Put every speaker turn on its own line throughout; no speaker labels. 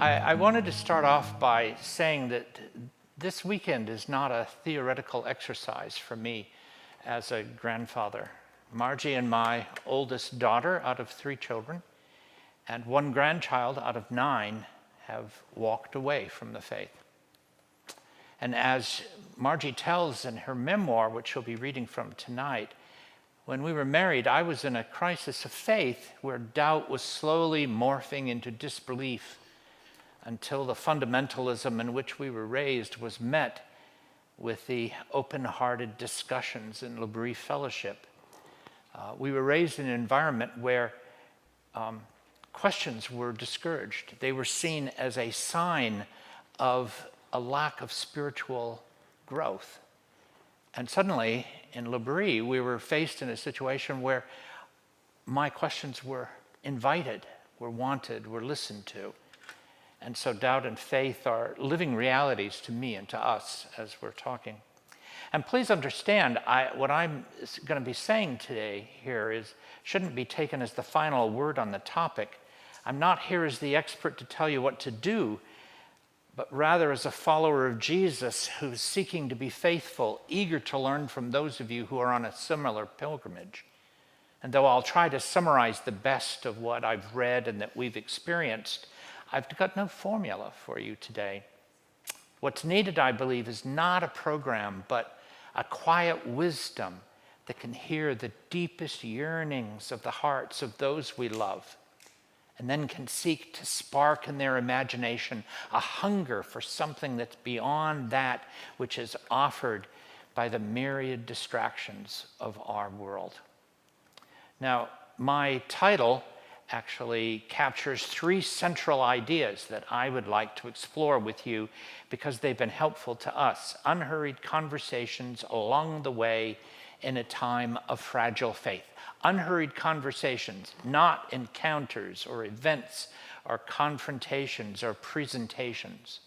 I wanted to start off by saying that this weekend is not a theoretical exercise for me as a grandfather. Margie and my oldest daughter out of 3 children and 1 grandchild out of 9 have walked away from the faith. And as Margie tells in her memoir, which she'll be reading from tonight, when we were married, I was in a crisis of faith where doubt was slowly morphing into disbelief until the fundamentalism in which we were raised was met with the open-hearted discussions in L'Abri Fellowship. We were raised in an environment where questions were discouraged. They were seen as a sign of a lack of spiritual growth. And suddenly, in L'Abri, we were faced in a situation where my questions were invited, were wanted, were listened to. And so doubt and faith are living realities to me and to us as we're talking. And please understand, what I'm going to be saying today here shouldn't be taken as the final word on the topic. I'm not here as the expert to tell you what to do, but rather as a follower of Jesus who's seeking to be faithful, eager to learn from those of you who are on a similar pilgrimage. And though I'll try to summarize the best of what I've read and that we've experienced, I've got no formula for you today. What's needed, I believe, is not a program, but a quiet wisdom that can hear the deepest yearnings of the hearts of those we love, and then can seek to spark in their imagination a hunger for something that's beyond that which is offered by the myriad distractions of our world. Now, my title actually captures 3 central ideas that I would like to explore with you because they've been helpful to us. Unhurried conversations along the way in a time of fragile faith. Unhurried conversations, not encounters or events or confrontations or presentations.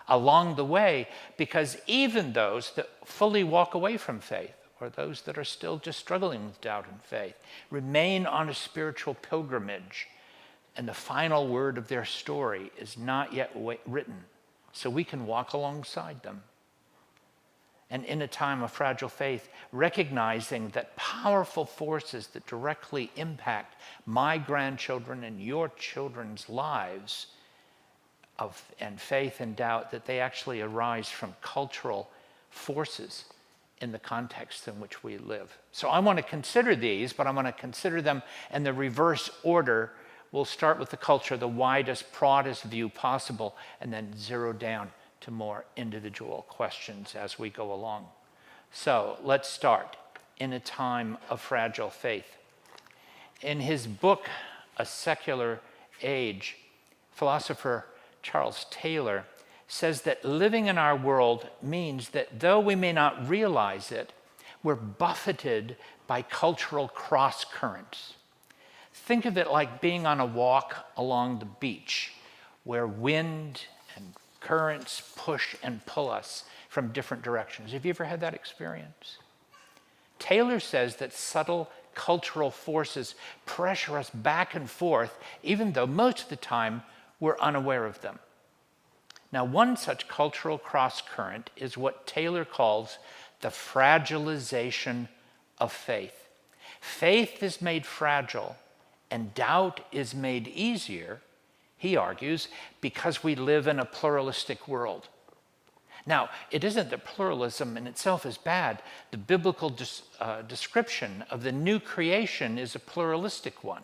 Along the way, because even those that fully walk away from faith, or those that are still just struggling with doubt and faith, remain on a spiritual pilgrimage, and the final word of their story is not yet written, so we can walk alongside them. And in a time of fragile faith, recognizing that powerful forces that directly impact my grandchildren and your children's lives and faith and doubt, that they actually arise from cultural forces in the context in which we live. So I want to consider these, but I want to consider them in the reverse order. We'll start with the culture, the widest, broadest view possible, and then zero down to more individual questions as we go along. So let's start in a time of fragile faith. In his book, A Secular Age, philosopher Charles Taylor says that living in our world means that though we may not realize it, we're buffeted by cultural cross currents. Think of it like being on a walk along the beach where wind and currents push and pull us from different directions. Have you ever had that experience? Taylor says that subtle cultural forces pressure us back and forth, even though most of the time we're unaware of them. Now, one such cultural cross-current is what Taylor calls the fragilization of faith. Faith is made fragile, and doubt is made easier, he argues, because we live in a pluralistic world. Now, it isn't that pluralism in itself is bad. The biblical description of the new creation is a pluralistic one,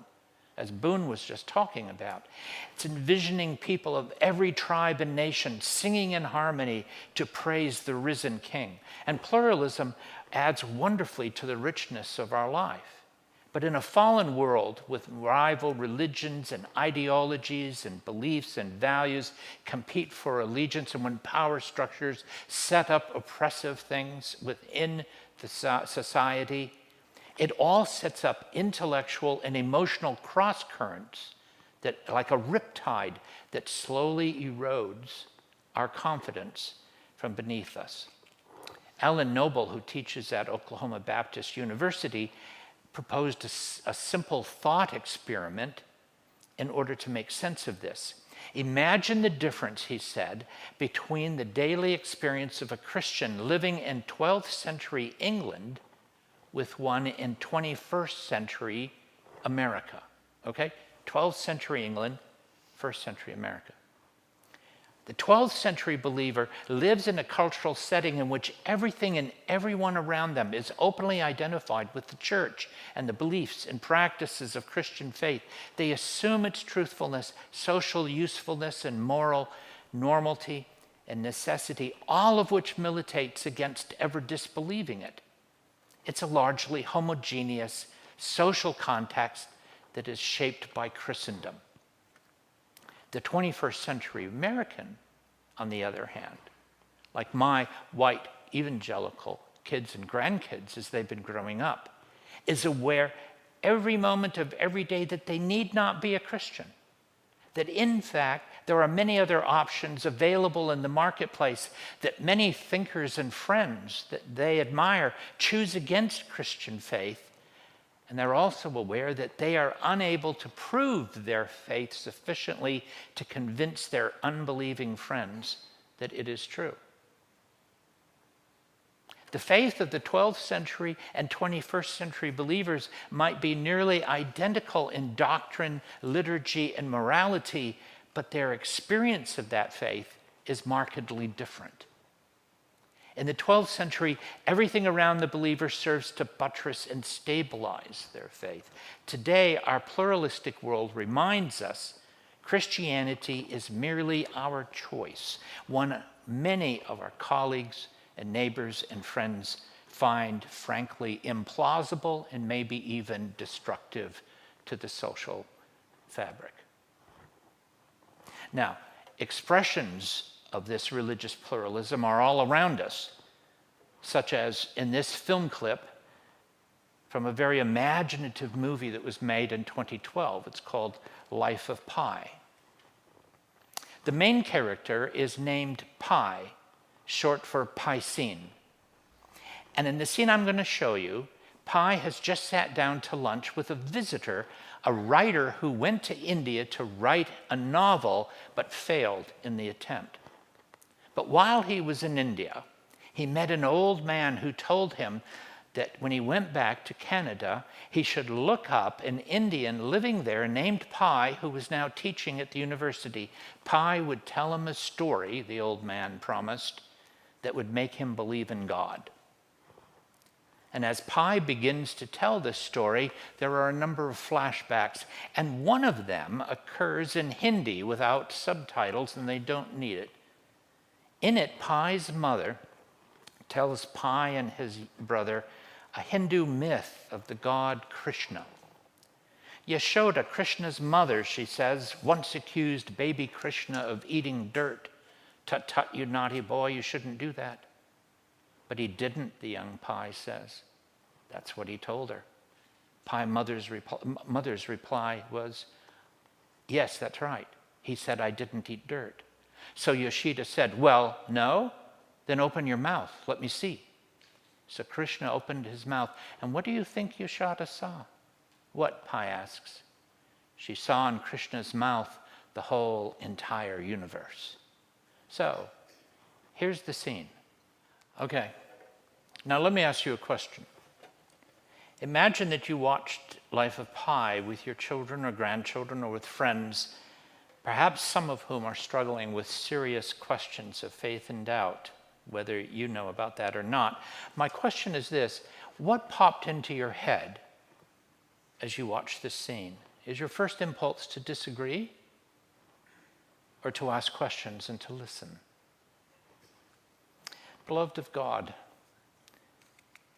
as Boone was just talking about. It's envisioning people of every tribe and nation singing in harmony to praise the risen King. And pluralism adds wonderfully to the richness of our life. But in a fallen world with rival religions and ideologies and beliefs and values compete for allegiance, and when power structures set up oppressive things within the society, it all sets up intellectual and emotional cross-currents that, like a riptide, that slowly erodes our confidence from beneath us. Alan Noble, who teaches at Oklahoma Baptist University, proposed a simple thought experiment in order to make sense of this. Imagine the difference, he said, between the daily experience of a Christian living in 12th century England with one in 21st century America. Okay? 12th century England, 1st century America. The 12th century believer lives in a cultural setting in which everything and everyone around them is openly identified with the church and the beliefs and practices of Christian faith. They assume its truthfulness, social usefulness, and moral normality and necessity, all of which militates against ever disbelieving it. It's a largely homogeneous social context that is shaped by Christendom. The 21st century American, on the other hand, like my white evangelical kids and grandkids as they've been growing up, is aware every moment of every day that they need not be a Christian. That in fact, there are many other options available in the marketplace, that many thinkers and friends that they admire choose against Christian faith. And they're also aware that they are unable to prove their faith sufficiently to convince their unbelieving friends that it is true. The faith of the 12th century and 21st century believers might be nearly identical in doctrine, liturgy, and morality, but their experience of that faith is markedly different. In the 12th century, everything around the believer serves to buttress and stabilize their faith. Today, our pluralistic world reminds us Christianity is merely our choice, one many of our colleagues and neighbors and friends find frankly implausible and maybe even destructive to the social fabric. Now, expressions of this religious pluralism are all around us, such as in this film clip from a very imaginative movie that was made in 2012. It's called Life of Pi. The main character is named Pi, short for Piscine. And in the scene I'm going to show you, Pi has just sat down to lunch with a visitor, a writer who went to India to write a novel but failed in the attempt. But while he was in India, he met an old man who told him that when he went back to Canada, he should look up an Indian living there named Pi, who was now teaching at the university. Pi would tell him a story, the old man promised, that would make him believe in God. And as Pi begins to tell this story, there are a number of flashbacks, and one of them occurs in Hindi without subtitles, and they don't need it. In it, Pi's mother tells Pi and his brother a Hindu myth of the god Krishna. Yashoda, Krishna's mother, she says, once accused baby Krishna of eating dirt. Tut, tut, you naughty boy, you shouldn't do that. But he didn't, the young Pi says. That's what he told her. Pi's mother's reply was, yes, that's right. He said I didn't eat dirt. So Yoshida said, well, no? Then open your mouth. Let me see. So Krishna opened his mouth. And what do you think Yashoda saw? What, Pi asks. She saw in Krishna's mouth the whole entire universe. So here's the scene. Okay, now let me ask you a question. Imagine that you watched Life of Pi with your children or grandchildren or with friends, perhaps some of whom are struggling with serious questions of faith and doubt, whether you know about that or not. My question is this: what popped into your head as you watched this scene? Is your first impulse to disagree or to ask questions and to listen? Beloved of God,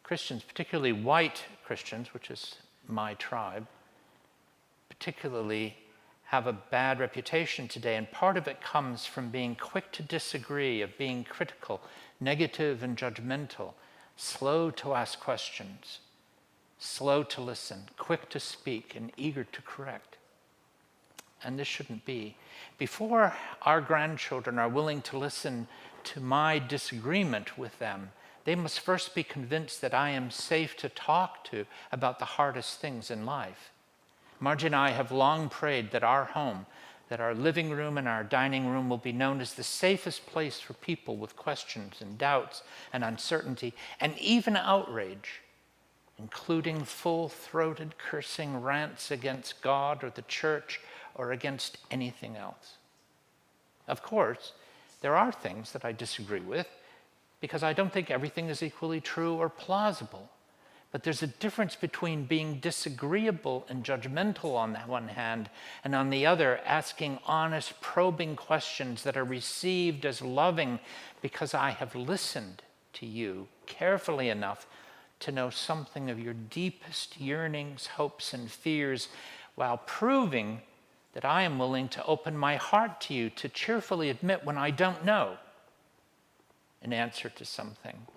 Christians, particularly white Christians, which is my tribe, particularly have a bad reputation today, and part of it comes from being quick to disagree, of being critical, negative and judgmental, slow to ask questions, slow to listen, quick to speak, and eager to correct. And this shouldn't be. Before our grandchildren are willing to listen to my disagreement with them, they must first be convinced that I am safe to talk to about the hardest things in life. Margie and I have long prayed that our home, that our living room and our dining room will be known as the safest place for people with questions and doubts and uncertainty and even outrage, including full-throated cursing rants against God or the church or against anything else. Of course, there are things that I disagree with because I don't think everything is equally true or plausible. But there's a difference between being disagreeable and judgmental on the one hand, and on the other, asking honest, probing questions that are received as loving because I have listened to you carefully enough to know something of your deepest yearnings, hopes, and fears, while proving that I am willing to open my heart to you, to cheerfully admit when I don't know an answer to something,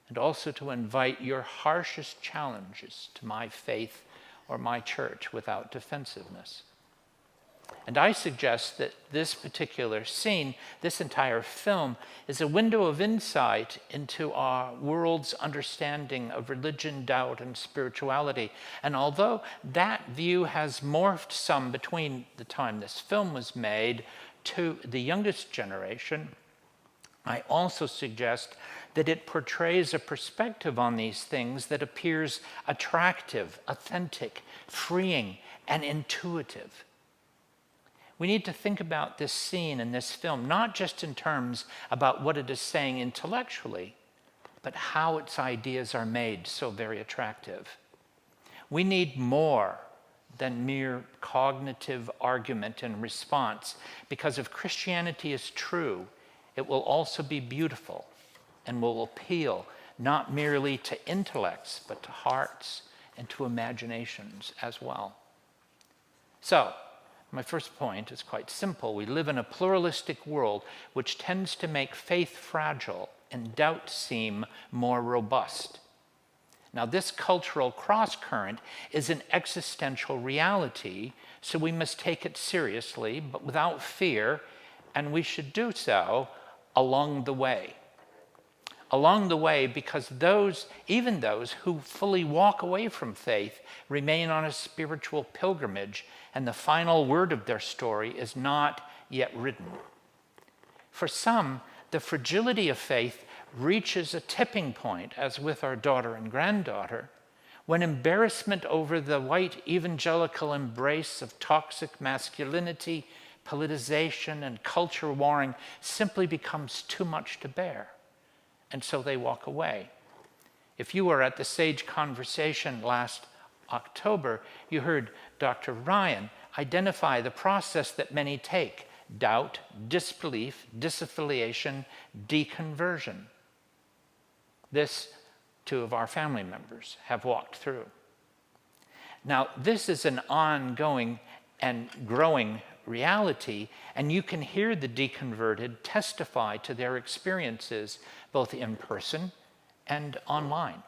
and also to invite your harshest challenges to my faith or my church without defensiveness. And I suggest that this particular scene, this entire film, is a window of insight into our world's understanding of religion, doubt, and spirituality. And although that view has morphed some between the time this film was made to the youngest generation, I also suggest that it portrays a perspective on these things that appears attractive, authentic, freeing, and intuitive. We need to think about this scene in this film, not just in terms about what it is saying intellectually, but how its ideas are made so very attractive. We need more than mere cognitive argument and response, because if Christianity is true, it will also be beautiful and will appeal not merely to intellects, but to hearts and to imaginations as well. So, my first point is quite simple. We live in a pluralistic world which tends to make faith fragile and doubt seem more robust. Now, this cultural cross-current is an existential reality, so we must take it seriously, but without fear, and we should do so along the way. Along the way, because even those who fully walk away from faith remain on a spiritual pilgrimage, and the final word of their story is not yet written. For some, the fragility of faith reaches a tipping point, as with our daughter and granddaughter, when embarrassment over the white evangelical embrace of toxic masculinity, politicization, and culture warring simply becomes too much to bear. And so they walk away. If you were at the Sage Conversation last October, you heard Dr. Ryan identify the process that many take: doubt, disbelief, disaffiliation, deconversion. This, two of our family members have walked through. Now, this is an ongoing and growing reality, and you can hear the deconverted testify to their experiences both in person and online.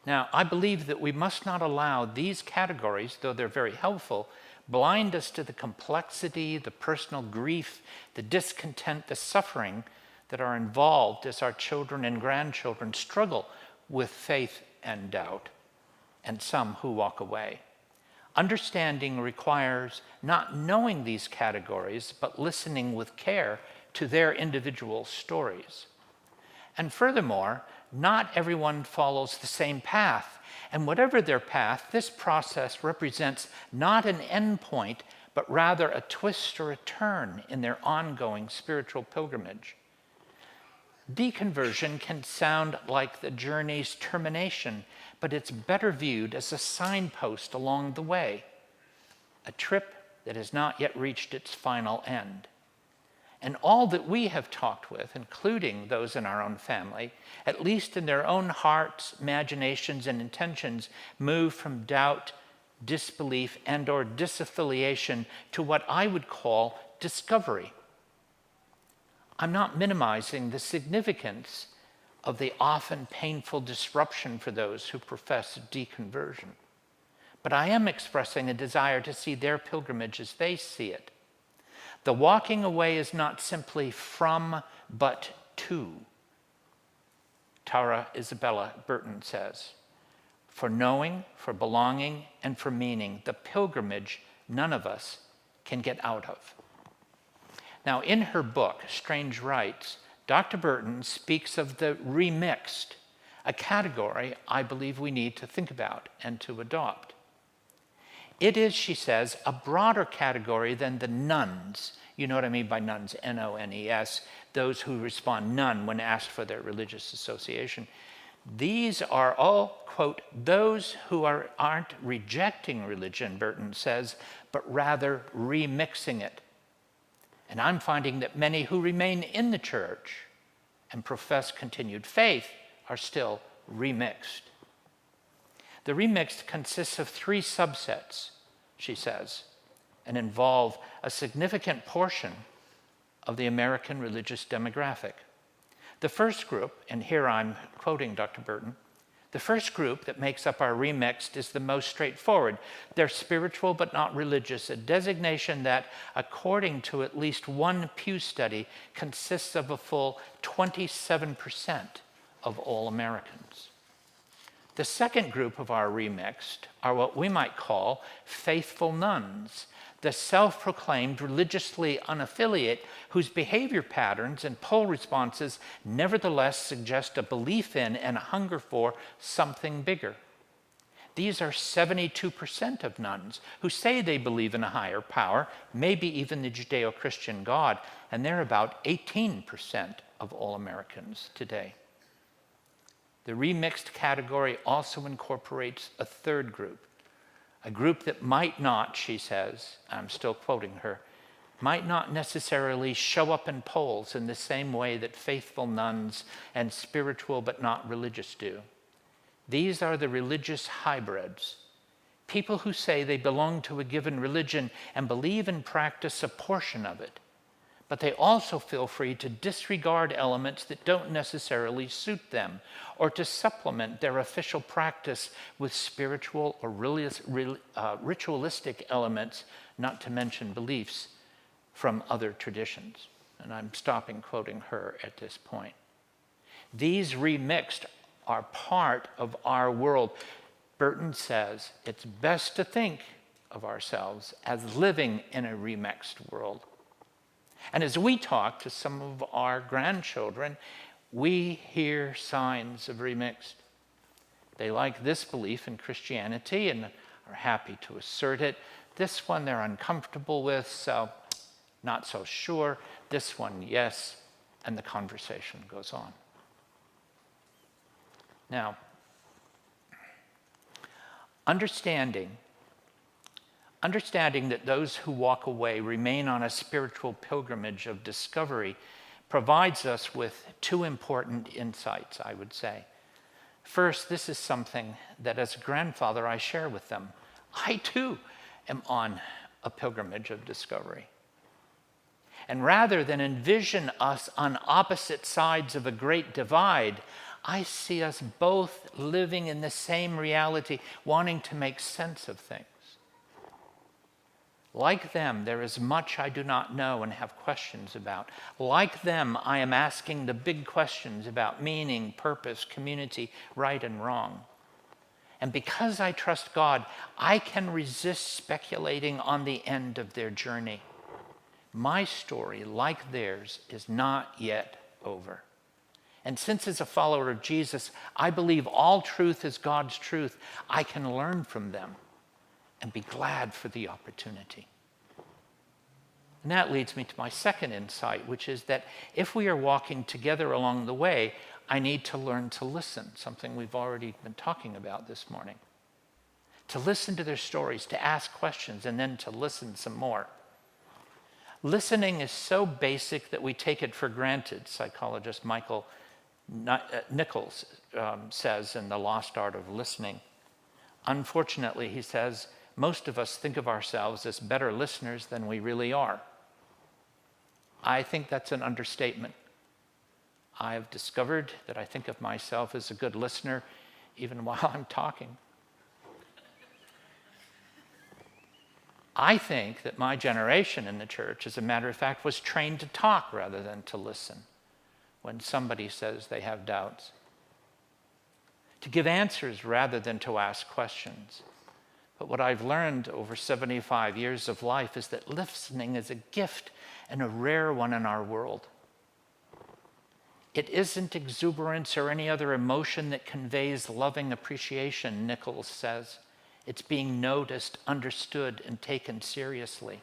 Now, I believe that we must not allow these categories, though they're very helpful, blind us to the complexity, the personal grief, the discontent, the suffering that are involved as our children and grandchildren struggle with faith and doubt, and some who walk away. Understanding requires not knowing these categories, but listening with care to their individual stories. And furthermore, not everyone follows the same path. And whatever their path, this process represents not an end point, but rather a twist or a turn in their ongoing spiritual pilgrimage. Deconversion can sound like the journey's termination, but it's better viewed as a signpost along the way, a trip that has not yet reached its final end. And all that we have talked with, including those in our own family, at least in their own hearts, imaginations, and intentions, move from doubt, disbelief, and/or disaffiliation to what I would call discovery. I'm not minimizing the significance of the often painful disruption for those who profess deconversion, but I am expressing a desire to see their pilgrimage as they see it. The walking away is not simply from, but to. Tara Isabella Burton says, for knowing, for belonging, and for meaning, the pilgrimage none of us can get out of. Now, in her book, Strange Rites, Dr. Burton speaks of the remixed, a category I believe we need to think about and to adopt. It is, she says, a broader category than the nones. You know what I mean by nones, N-O-N-E-S, those who respond none when asked for their religious association. These are all, quote, those who aren't rejecting religion, Burton says, but rather remixing it. And I'm finding that many who remain in the church and profess continued faith are still remixed. The remixed consists of 3 subsets, she says, and involve a significant portion of the American religious demographic. The first group, and here I'm quoting Dr. Burton, the first group that makes up our remixed is the most straightforward. They're spiritual but not religious, a designation that, according to at least one Pew study, consists of a full 27% of all Americans. The second group of our remixed are what we might call faithful nones, the self-proclaimed religiously unaffiliate whose behavior patterns and poll responses nevertheless suggest a belief in and a hunger for something bigger. These are 72% of nuns who say they believe in a higher power, maybe even the Judeo-Christian God, and they're about 18% of all Americans today. The remixed category also incorporates a third group, a group that might not, she says, I'm still quoting her, might not necessarily show up in polls in the same way that faithful nuns and spiritual but not religious do. These are the religious hybrids, people who say they belong to a given religion and believe and practice a portion of it, but they also feel free to disregard elements that don't necessarily suit them, or to supplement their official practice with spiritual or ritualistic elements, not to mention beliefs from other traditions. And I'm stopping quoting her at this point. These remixed are part of our world. Burton says it's best to think of ourselves as living in a remixed world. And as we talk to some of our grandchildren, we hear signs of remixed. They like this belief in Christianity and are happy to assert it. This one they're uncomfortable with, so not so sure. This one, yes, and the conversation goes on. Now, understanding that those who walk away remain on a spiritual pilgrimage of discovery provides us with 2 important insights, I would say. First, this is something that as a grandfather I share with them. I too am on a pilgrimage of discovery. And rather than envision us on opposite sides of a great divide, I see us both living in the same reality, wanting to make sense of things. Like them, there is much I do not know and have questions about. Like them, I am asking the big questions about meaning, purpose, community, right and wrong. And because I trust God, I can resist speculating on the end of their journey. My story, like theirs, is not yet over. And since as a follower of Jesus, I believe all truth is God's truth, I can learn from them and be glad for the opportunity. And that leads me to my second insight, which is that if we are walking together along the way, I need to learn to listen, something we've already been talking about this morning. To listen to their stories, to ask questions, and then to listen some more. Listening is so basic that we take it for granted, psychologist Michael Nichols says in The Lost Art of Listening. Unfortunately, he says, most of us think of ourselves as better listeners than we really are. I think that's an understatement. I've discovered that I think of myself as a good listener even while I'm talking. I think that my generation in the church, as a matter of fact, was trained to talk rather than to listen when somebody says they have doubts. To give answers rather than to ask questions. But what I've learned over 75 years of life is that listening is a gift and a rare one in our world. It isn't exuberance or any other emotion that conveys loving appreciation, Nichols says. It's being noticed, understood, and taken seriously.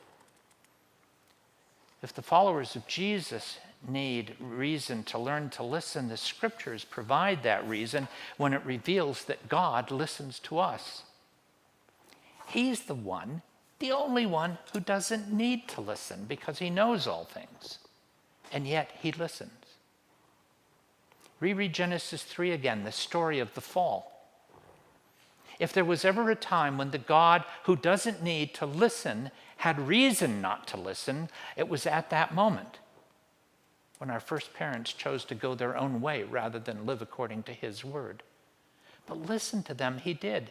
If the followers of Jesus need reason to learn to listen, the scriptures provide that reason when it reveals that God listens to us. He's the one, the only one, who doesn't need to listen because he knows all things, and yet he listens. Reread Genesis 3 again, the story of the fall. If there was ever a time when the God who doesn't need to listen had reason not to listen, it was at that moment when our first parents chose to go their own way rather than live according to his word. But listen to them, he did.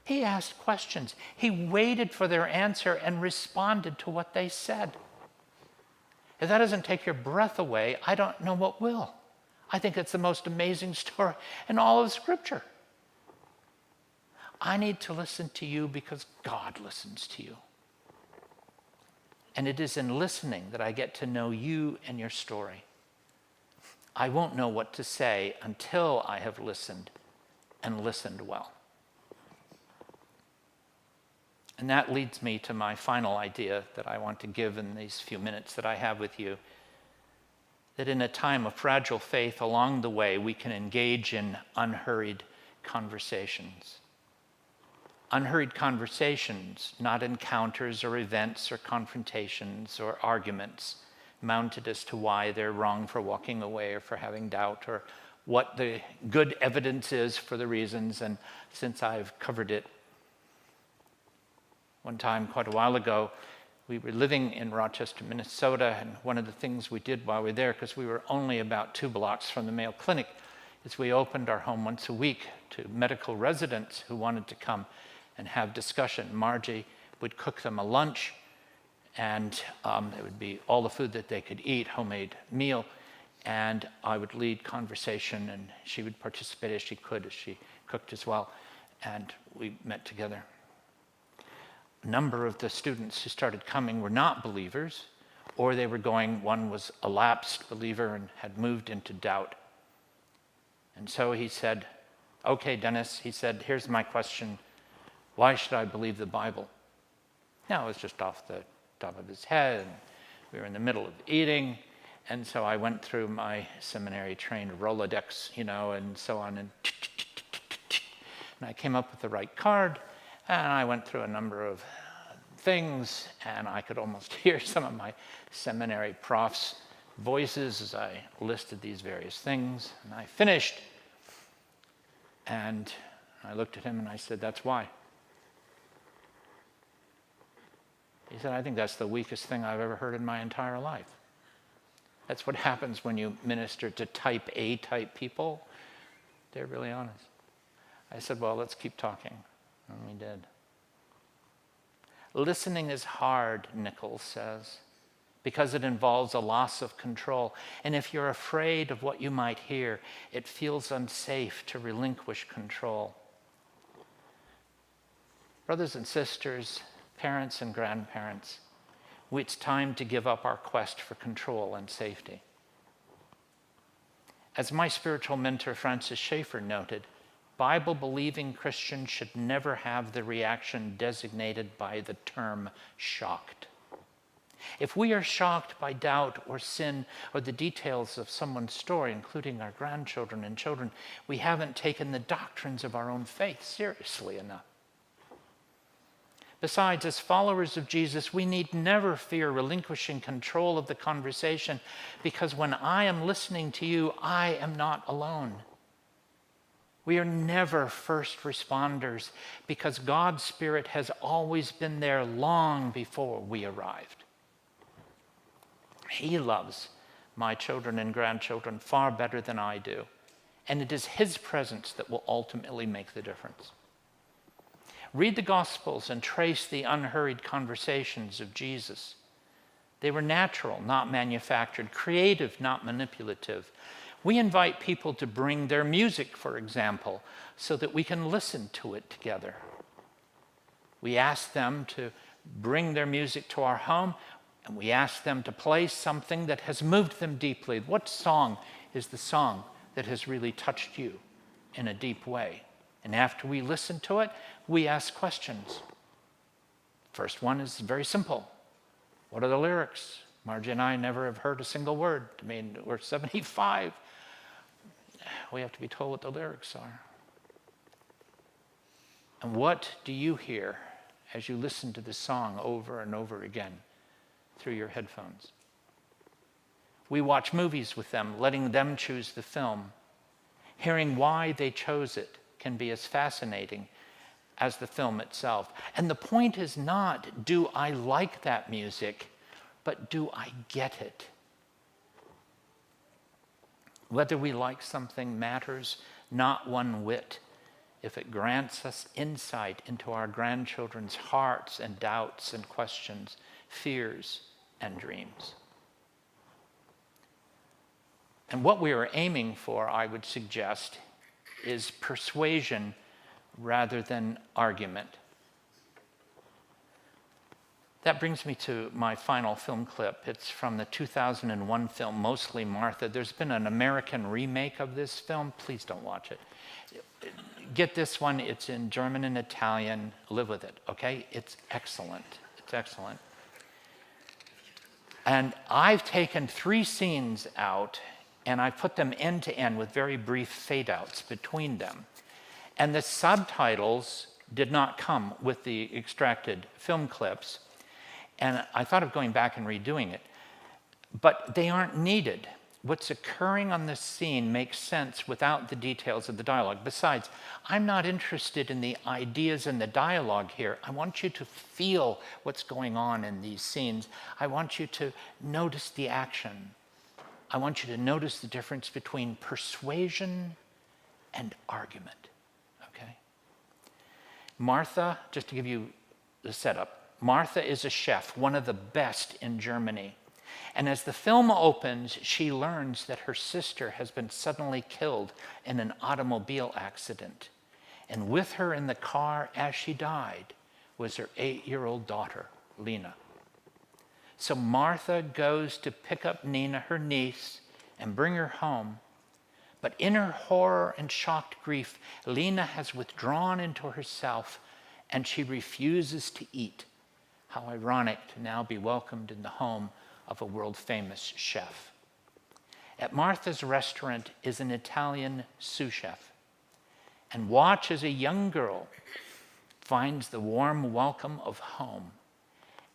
He asked questions. He waited for their answer and responded to what they said. If that doesn't take your breath away, I don't know what will. I think it's the most amazing story in all of Scripture. I need to listen to you because God listens to you. And it is in listening that I get to know you and your story. I won't know what to say until I have listened and listened well. And that leads me to my final idea that I want to give in these few minutes that I have with you. That in a time of fragile faith along the way, we can engage in unhurried conversations. Unhurried conversations, not encounters or events or confrontations or arguments mounted as to why they're wrong for walking away or for having doubt or what the good evidence is for the reasons. And since I've covered it one time quite a while ago, we were living in Rochester, Minnesota, and one of the things we did while we were there, because we were only about 2 blocks from the Mayo Clinic, is we opened our home once a week to medical residents who wanted to come and have discussion. Margie would cook them a lunch, and it would be all the food that they could eat, homemade meal, and I would lead conversation, and she would participate as she could, as she cooked as well, and we met together. A number of the students who started coming were not believers, or they were going, one was a lapsed believer and had moved into doubt. And so he said, okay, Denis, he said, here's my question. Why should I believe the Bible? Now, it was just off the top of his head, and we were in the middle of eating, and so I went through my seminary-trained Rolodex, and so on, and I came up with the right card, and I went through a number of things, and I could almost hear some of my seminary profs' voices as I listed these various things, and I finished, and I looked at him and I said, that's why. He said, I think that's the weakest thing I've ever heard in my entire life. That's what happens when you minister to type A type people. They're really honest. I said, well, let's keep talking. And we did. Listening is hard, Nichols says, because it involves a loss of control. And if you're afraid of what you might hear, it feels unsafe to relinquish control. Brothers and sisters, parents and grandparents, it's time to give up our quest for control and safety. As my spiritual mentor Francis Schaeffer noted, Bible-believing Christians should never have the reaction designated by the term shocked. If we are shocked by doubt or sin or the details of someone's story, including our grandchildren and children, we haven't taken the doctrines of our own faith seriously enough. Besides, as followers of Jesus, we need never fear relinquishing control of the conversation, because when I am listening to you, I am not alone. We are never first responders, because God's Spirit has always been there long before we arrived. He loves my children and grandchildren far better than I do, and it is His presence that will ultimately make the difference. Read the Gospels and trace the unhurried conversations of Jesus. They were natural, not manufactured, creative, not manipulative. We invite people to bring their music, for example, so that we can listen to it together. We ask them to bring their music to our home, and we ask them to play something that has moved them deeply. What song is the song that has really touched you in a deep way? And after we listen to it, we ask questions. First one is very simple. What are the lyrics? Margie and I never have heard a single word. I mean, we're 75. We have to be told what the lyrics are. And what do you hear as you listen to the song over and over again through your headphones? We watch movies with them, letting them choose the film. Hearing why they chose it can be as fascinating as the film itself. And the point is not, do I like that music, but do I get it? Whether we like something matters not one whit if it grants us insight into our grandchildren's hearts and doubts and questions, fears and dreams. And what we are aiming for, I would suggest, is persuasion rather than argument. That brings me to my final film clip. It's from the 2001 film, Mostly Martha. There's been an American remake of this film. Please don't watch it. Get this one. It's in German and Italian. Live with it, okay? It's excellent. It's excellent. And I've taken 3 scenes out, and I put them end to end with very brief fade-outs between them. And the subtitles did not come with the extracted film clips. And I thought of going back and redoing it, but they aren't needed. What's occurring on this scene makes sense without the details of the dialogue. Besides, I'm not interested in the ideas and the dialogue here. I want you to feel what's going on in these scenes. I want you to notice the action. I want you to notice the difference between persuasion and argument, okay? Martha, just to give you the setup, Martha is a chef, one of the best in Germany. And as the film opens, she learns that her sister has been suddenly killed in an automobile accident. And with her in the car as she died was her 8-year-old daughter, Lena. So Martha goes to pick up Nina, her niece, and bring her home. But in her horror and shocked grief, Lena has withdrawn into herself, and she refuses to eat. How ironic to now be welcomed in the home of a world-famous chef. At Martha's restaurant is an Italian sous chef. And watch as a young girl finds the warm welcome of home.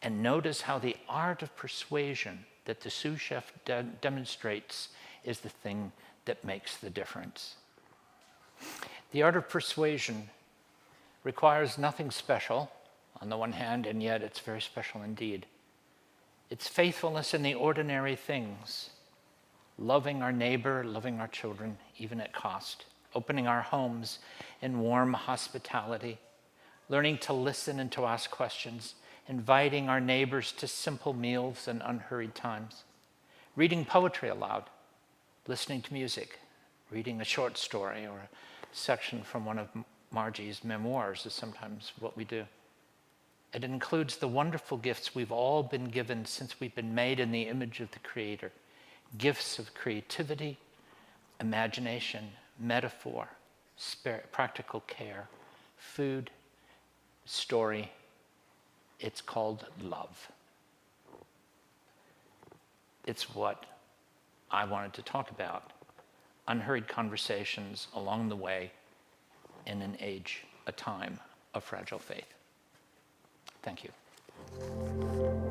And notice how the art of persuasion that the sous chef demonstrates is the thing that makes the difference. The art of persuasion requires nothing special, on the one hand, and yet it's very special indeed. It's faithfulness in the ordinary things, loving our neighbor, loving our children, even at cost, opening our homes in warm hospitality, learning to listen and to ask questions, inviting our neighbors to simple meals and unhurried times, reading poetry aloud, listening to music, reading a short story or a section from one of Margie's memoirs is sometimes what we do. It includes the wonderful gifts we've all been given since we've been made in the image of the Creator. Gifts of creativity, imagination, metaphor, practical care, food, story. It's called love. It's what I wanted to talk about. Unhurried conversations along the way in an age, a time of fragile faith. Thank you.